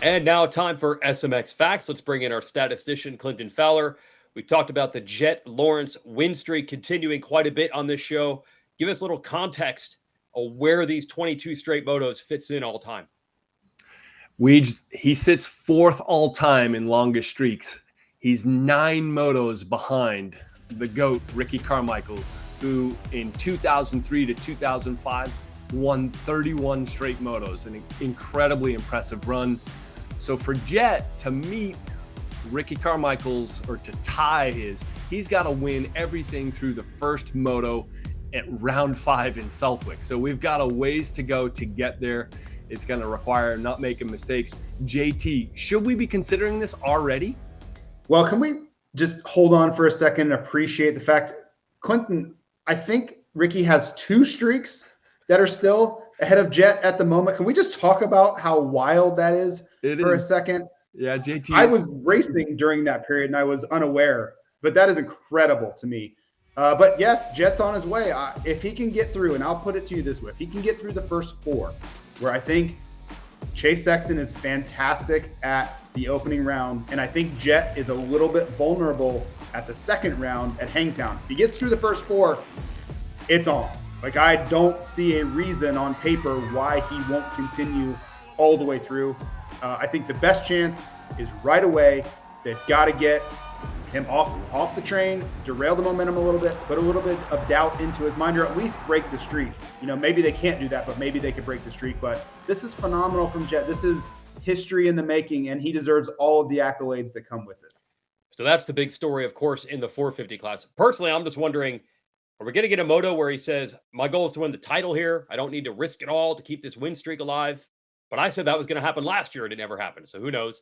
And now time for SMX Facts. Let's bring in our statistician, Clinton Fowler. We talked about the Jett Lawrence win streak continuing quite a bit on this show. Give us a little context of where these 22 straight motos fits in all time. He sits fourth all time in longest streaks. He's 9 motos behind the GOAT, Ricky Carmichael, who in 2003 to 2005 won 31 straight motos, an incredibly impressive run. So for Jett to meet Ricky Carmichael's, or to tie his, he's got to win everything through the first moto at round 5 in Southwick. So we've got a ways to go to get there. It's going to require not making mistakes. JT, should we be considering this already? Well, can we just hold on for a second and appreciate the fact, Clinton, I think Ricky has 2 streaks that are still ahead of Jett at the moment. Can we just talk about how wild that is a second? Yeah, JT. I was racing during that period and I was unaware, but that is incredible to me. But yes, Jett's on his way. If he can get through, and I'll put it to you this way, if he can get through the first 4, where I think Chase Sexton is fantastic at the opening round, and I think Jett is a little bit vulnerable at the second round at Hangtown. If he gets through the first 4, it's on. Like, I don't see a reason on paper why he won't continue all the way through. I think the best chance is right away. They've got to get him off the train, derail the momentum a little bit, put a little bit of doubt into his mind, or at least break the streak. You know, maybe they can't do that, but maybe they could break the streak. But this is phenomenal from Jett. This is history in the making, and he deserves all of the accolades that come with it. So that's the big story, of course, in the 450 class. Personally, I'm just wondering, are we going to get a moto where he says, my goal is to win the title here. I don't need to risk it all to keep this win streak alive. But I said that was going to happen last year, and it never happened. So who knows?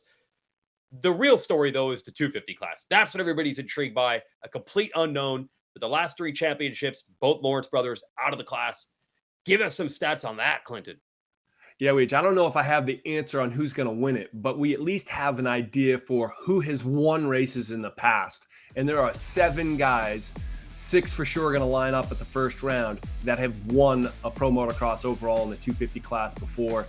The real story, though, is the 250 class. That's what everybody's intrigued by. A complete unknown with the last 3 championships, both Lawrence brothers out of the class. Give us some stats on that, Clinton. Yeah, I don't know if I have the answer on who's going to win it, but we at least have an idea for who has won races in the past. And there are 7 guys, 6 for sure going to line up at the first round, that have won a pro motocross overall in the 250 class before.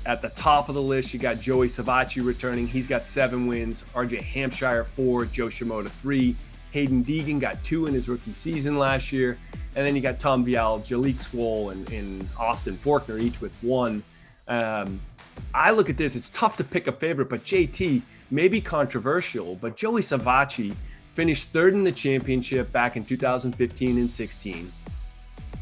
At the top of the list, you got Joey Savacci returning. He's got 7 wins. RJ Hampshire 4, Joe Shimoda 3. Hayden Deegan got 2 in his rookie season last year. And then you got Tom Vial, Jalik Swoll, and Austin Faulkner, each with 1. I look at this, it's tough to pick a favorite, but JT may be controversial, but Joey Savacci finished 3rd in the championship back in 2015 and 16.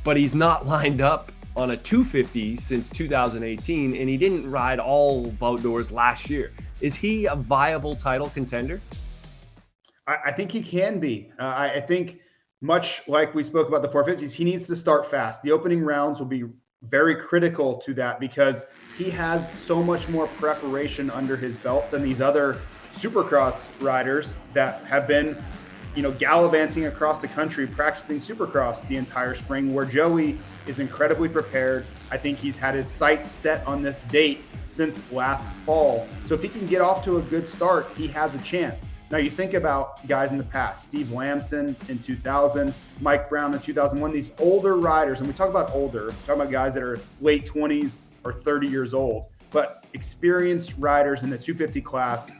But he's not lined up on a 250 since 2018, and he didn't ride all outdoors last year. Is he a viable title contender? I think he can be. I think, much like we spoke about the 450s, he needs to start fast. The opening rounds will be very critical to that because he has so much more preparation under his belt than these other Supercross riders that have been, gallivanting across the country practicing Supercross the entire spring, where Joey is incredibly prepared. I think he's had his sights set on this date since last fall. So if he can get off to a good start, he has a chance. Now you think about guys in the past, Steve Lamson in 2000, Mike Brown in 2001, these older riders, and we talk about older, talking about guys that are late 20s or 30 years old, but experienced riders in the 250 class,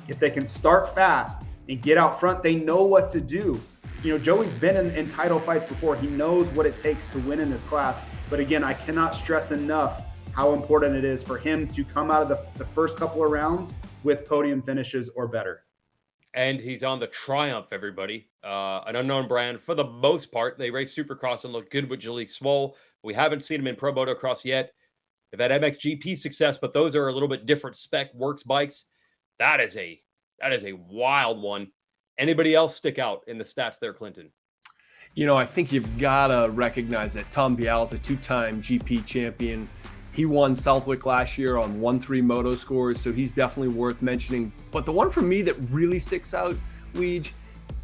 if they can start fast and get out front, they know what to do. Joey's been in title fights before. He knows what it takes to win in this class. But again, I cannot stress enough how important it is for him to come out of the first couple of rounds with podium finishes or better. And he's on the Triumph, everybody. An unknown brand for the most part. They race Supercross and look good with Jalik Swoll. We haven't seen him in Pro Motocross yet. They've had MXGP success, but those are a little bit different spec works bikes. That is a wild one. Anybody else stick out in the stats there, Clinton? I think you've got to recognize that Tom Vial is a 2-time GP champion. He won Southwick last year on 1-3 moto scores, so he's definitely worth mentioning. But the one for me that really sticks out, Weege,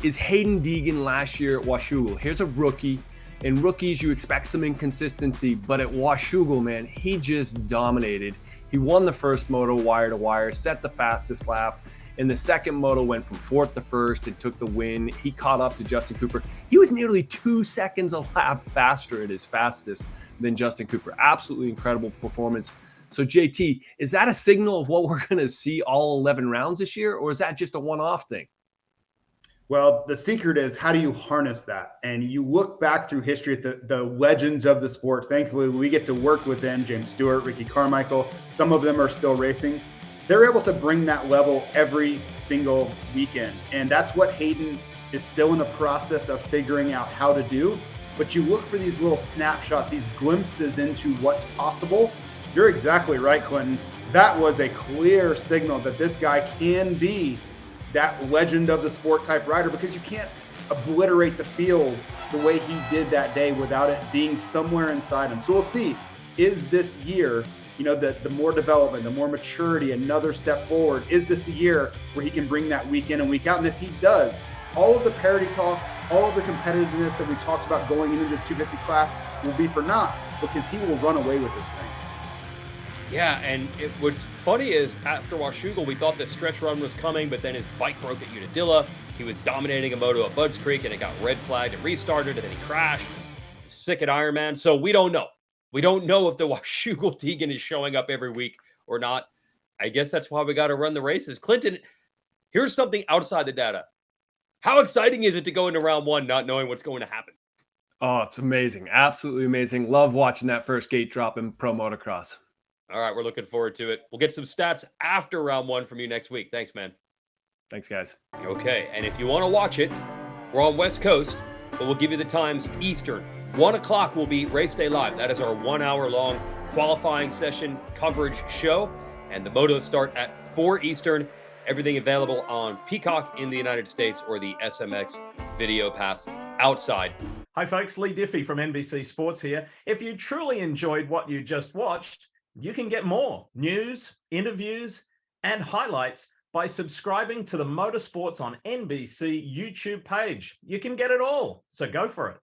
is Hayden Deegan last year at Washougal. Here's a rookie. In rookies, you expect some inconsistency, but at Washougal, man, he just dominated. He won the first moto wire to wire, set the fastest lap. In the second moto, went from 4th to 1st and took the win. He caught up to Justin Cooper. He was nearly 2 seconds a lap faster at his fastest than Justin Cooper. Absolutely incredible performance. So JT, is that a signal of what we're going to see all 11 rounds this year, or is that just a one-off thing? Well, the secret is, how do you harness that? And you look back through history at the legends of the sport. Thankfully, we get to work with them, James Stewart, Ricky Carmichael. Some of them are still racing. They're able to bring that level every single weekend. And that's what Hayden is still in the process of figuring out how to do. But you look for these little snapshots, these glimpses into what's possible. You're exactly right, Clinton. That was a clear signal that this guy can be that legend of the sport type rider, because you can't obliterate the field the way he did that day without it being somewhere inside him. So we'll see, is this year, the more development, the more maturity, another step forward, is this the year where he can bring that week in and week out? And if he does, all of the parity talk, all of the competitiveness that we talked about going into this 250 class will be for naught, because he will run away with this thing. Yeah, and what's funny is after Washougal, we thought that stretch run was coming, but then his bike broke at Unadilla. He was dominating a moto at Budds Creek, and it got red flagged and restarted, and then he crashed. He was sick at Ironman, so we don't know. We don't know if the Washougal Tegan is showing up every week or not. I guess that's why we got to run the races. Clinton, here's something outside the data. How exciting is it to go into round one not knowing what's going to happen? Oh, it's amazing. Absolutely amazing. Love watching that first gate drop in pro motocross. All right, we're looking forward to it. We'll get some stats after round one from you next week. Thanks, man. Thanks, guys. Okay, and if you want to watch it, we're on West Coast, but we'll give you the times Eastern. 1 o'clock will be Race Day Live. That is our 1 hour long qualifying session coverage show, and the motos start at 4 Eastern. Everything available on Peacock in the United States or the SMX Video Pass outside. Hi, folks. Lee Diffie from NBC Sports here. If you truly enjoyed what you just watched, you can get more news, interviews, and highlights by subscribing to the Motorsports on NBC YouTube page. You can get it all, so go for it.